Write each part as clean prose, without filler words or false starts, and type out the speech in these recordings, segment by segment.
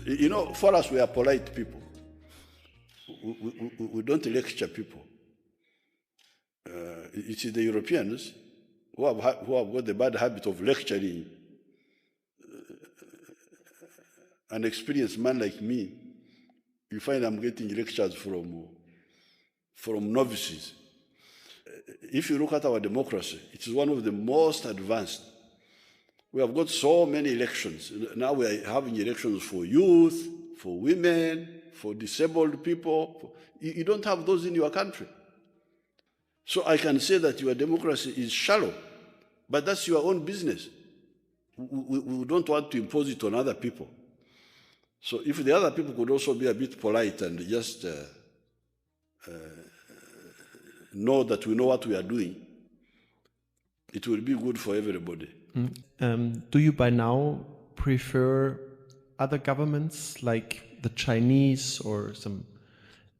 You know, for us, we are polite people. We don't lecture people. It is the Europeans who have got the bad habit of lecturing an experienced man like me. You find I'm getting lectures from novices. If you look at our democracy, it is one of the most advanced. We have got so many elections. Now we are having elections for youth, for women, for disabled people. You don't have those in your country. So I can say that your democracy is shallow, but that's your own business. We don't want to impose it on other people. So if the other people could also be a bit polite and just know that we know what we are doing, it will be good for everybody. Do you by now prefer other governments like the Chinese or some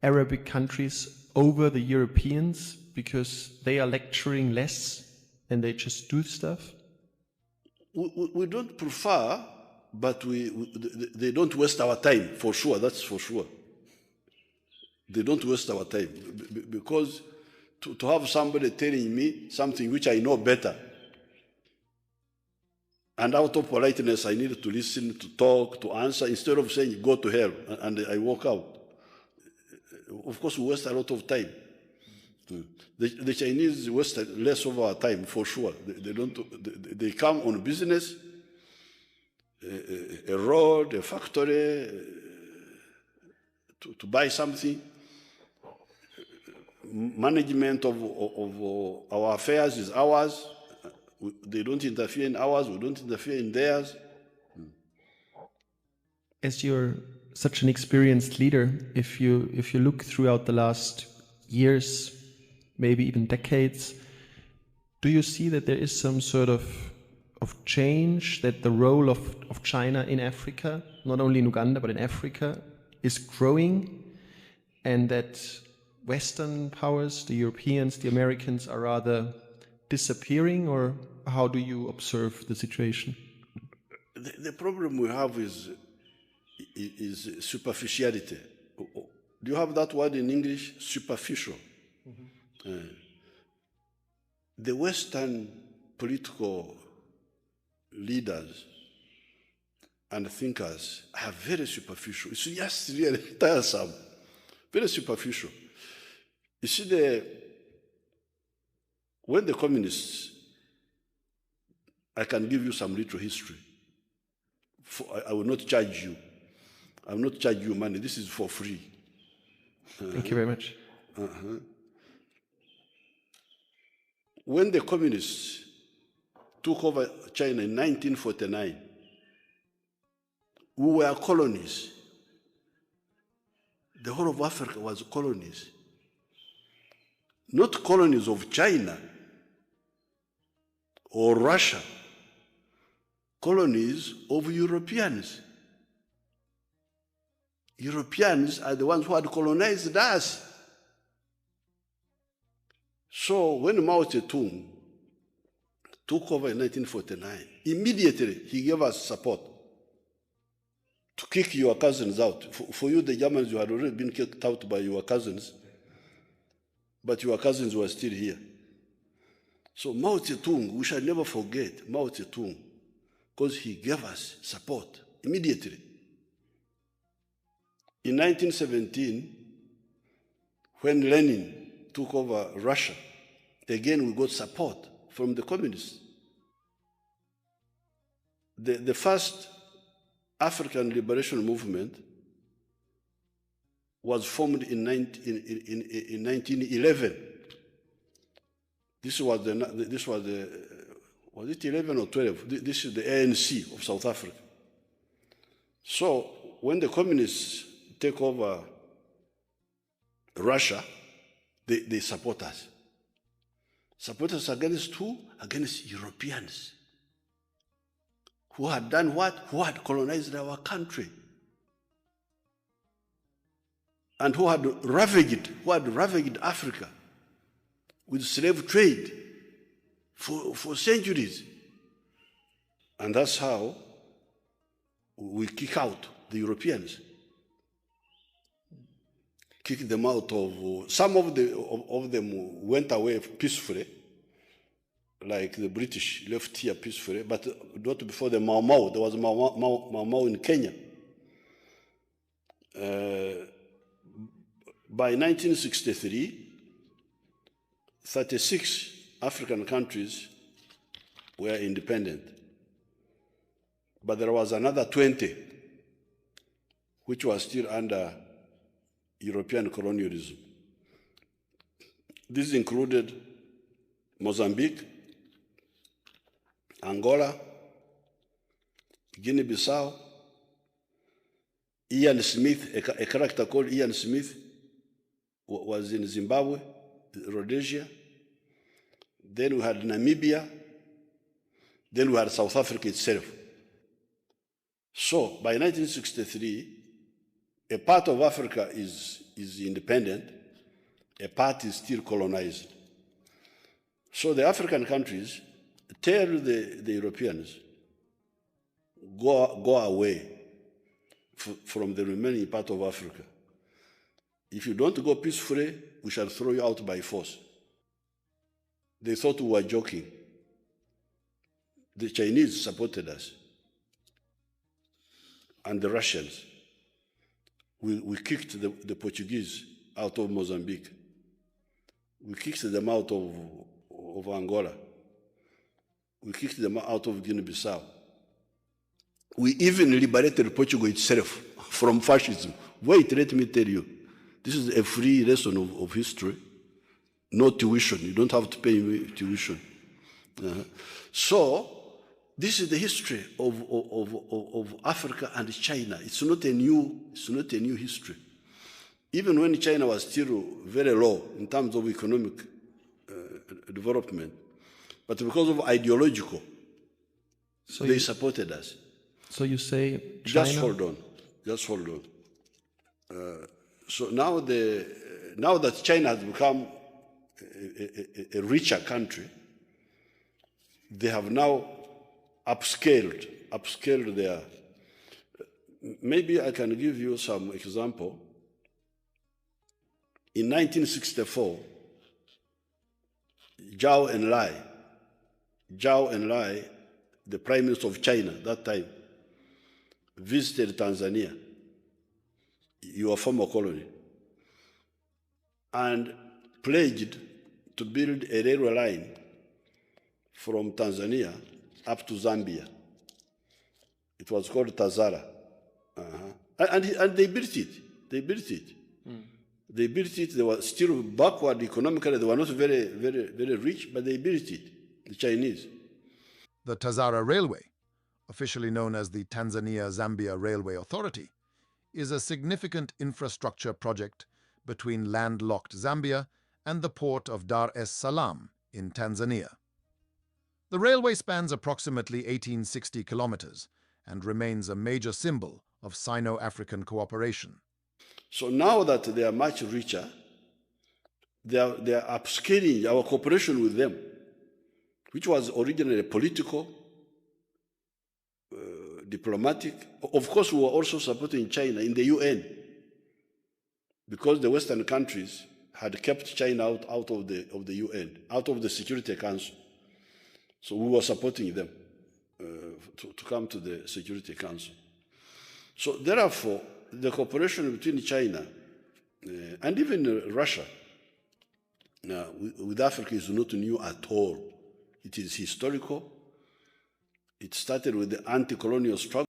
Arabic countries over the Europeans because they are lecturing less and they just do stuff? We don't prefer, but they don't waste our time, for sure, that's for sure. They don't waste our time because to have somebody telling me something which I know better, and out of politeness I need to listen, to talk, to answer, instead of saying go to hell and I walk out. Of course we waste a lot of time. The Chinese waste less of our time, for sure. They come on business, a road, a factory, to buy something. Management of our affairs is ours. They don't interfere in ours, we don't interfere in theirs. As you're such an experienced leader, if you look throughout the last years, maybe even decades, do you see that there is some sort of change, that the role of China in Africa, not only in Uganda but in Africa, is growing, and that Western powers, the Europeans, the Americans, are rather disappearing? Or how do you observe the situation? The problem we have is superficiality. Do you have that word in English? Superficial. Mm-hmm. The Western political leaders and thinkers are very superficial. It's just really tiresome, very superficial. You see, when the communists, I can give you some little history. I will not charge you. I will not charge you money. This is for free. Thank you very much. When the communists took over China in 1949, we were colonies. The whole of Africa was colonies. Not colonies of China or Russia, colonies of Europeans. Europeans are the ones who had colonized us. So when Mao Zedong took over in 1949, immediately he gave us support to kick your cousins out. For you, the Germans, you had already been kicked out by your cousins, but your cousins were still here. So Mao Zedong, we shall never forget Mao Zedong, because he gave us support immediately. In 1917, when Lenin took over Russia, again we got support from the communists. The first African liberation movement was formed in 1911. Was it 11 or 12? This is the ANC of South Africa. So when the communists take over Russia, they support us. Support us against who? Against Europeans. Who had done what? Who had colonized our country. And who had ravaged Africa with slave trade for centuries. And that's how we kick out the Europeans. Kicked them out of, some of them went away peacefully, like the British left here peacefully, but not before the Mau Mau. There was Mau Mau in Kenya. By 1963, 36 African countries were independent. But there was another 20 which was still under European colonialism. This included Mozambique, Angola, Guinea-Bissau, Ian Smith, a character called Ian Smith, was in Zimbabwe, Rhodesia. Then we had Namibia. Then we had South Africa itself. So by 1963, a part of Africa is independent, a part is still colonized. So the African countries tell the Europeans, go away from the remaining part of Africa. If you don't go peacefully, we shall throw you out by force. They thought we were joking. The Chinese supported us, and the Russians. We kicked the Portuguese out of Mozambique. We kicked them out of Angola. We kicked them out of Guinea-Bissau. We even liberated Portugal itself from fascism. Wait, let me tell you. This is a free lesson of history. No tuition. You don't have to pay tuition. So, this is the history of Africa and China. It's not a new history. Even when China was still very low in terms of economic development, but because of ideological, they supported us. So you say China? Just hold on. So now that China has become a richer country, they have now upscaled their. Maybe I can give you some example. In 1964, Zhou Enlai, the Prime Minister of China that time, visited Tanzania, your former colony, and pledged to build a railway line from Tanzania up to Zambia. It was called Tazara. And they built it. They built it. They were still backward economically. They were not very, very, very rich, but they built it, the Chinese. The Tazara Railway, officially known as the Tanzania-Zambia Railway Authority, is a significant infrastructure project between landlocked Zambia and the port of Dar es Salaam in Tanzania. The railway spans approximately 1860 kilometers and remains a major symbol of Sino-African cooperation. So now that they are much richer, they are upscaling our cooperation with them, which was originally political, diplomatic. Of course, we were also supporting China in the UN because the Western countries had kept China out of the UN, out of the Security Council. So we were supporting them to come to the Security Council. So therefore, the cooperation between China and even Russia with Africa is not new at all. It is historical. It started with the anti-colonial struggle.